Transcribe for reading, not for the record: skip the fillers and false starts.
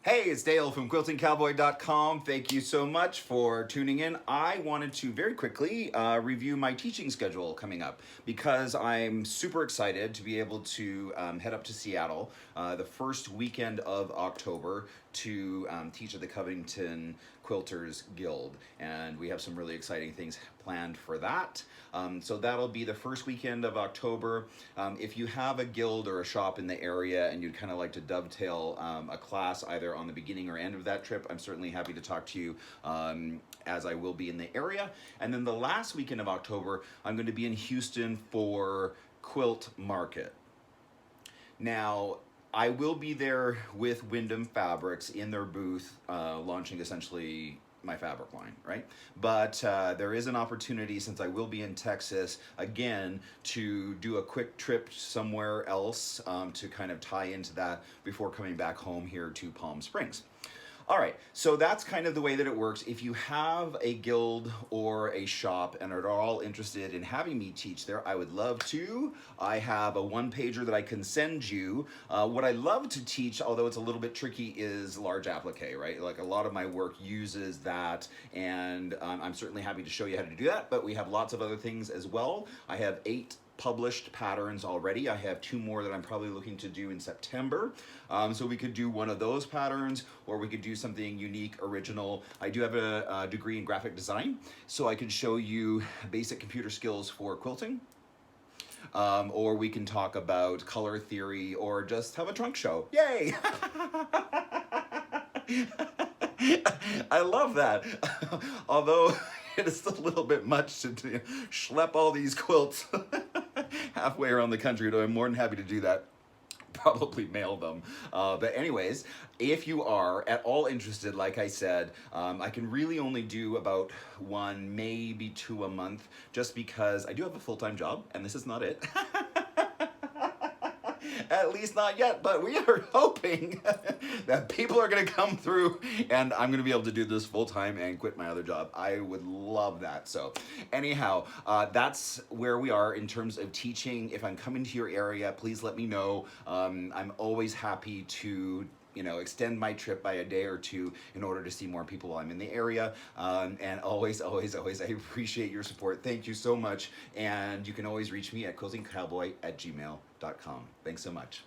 Hey, it's Dale from QuiltingCowboy.com. Thank you so much for tuning in. I wanted to very quickly review my teaching schedule coming up because I'm super excited to be able to head up to Seattle the first weekend of October to teach at the Covington Quilters Guild. And we have some really exciting things planned for that. So that'll be the first weekend of October. If you have a guild or a shop in the area and you'd kind of like to dovetail a class either on the beginning or end of that trip, I'm certainly happy to talk to you as I will be in the area. And then the last weekend of October, I'm going to be in Houston for Quilt Market. Now, I will be there with Wyndham Fabrics in their booth, launching essentially my fabric line, right? But there is an opportunity, since I will be in Texas again, to do a quick trip somewhere else to kind of tie into that before coming back home here to Palm Springs. All right, so that's kind of the way that it works. If you have a guild or a shop and are at all interested in having me teach there, I would love to. I have a one-pager that I can send you. What I love to teach, although it's a little bit tricky, is large applique, right? Like a lot of my work uses that, and I'm certainly happy to show you how to do that, but we have lots of other things as well. I have 8 published patterns already. I have 2 more that I'm probably looking to do in September. So we could do one of those patterns, or we could do something unique, original. I do have a degree in graphic design, so I can show you basic computer skills for quilting. Or we can talk about color theory, or just have a trunk show. Yay! I love that. Although it is a little bit much to schlep all these quilts halfway around the country, though I'm more than happy to do that. Probably mail them. But anyways, if you are at all interested, like I said, I can really only do about 1, maybe 2 a month, just because I do have a full-time job, and this is not it. At least not yet, but we are hoping that people are going to come through and I'm going to be able to do this full time and quit my other job. I would love that. So anyhow, that's where we are in terms of teaching. If I'm coming to your area, please let me know. I'm always happy to extend my trip by a day or 2 in order to see more people while I'm in the area. And always, I appreciate your support. Thank you so much. And you can always reach me at quiltingcowboy@gmail.com. Thanks so much.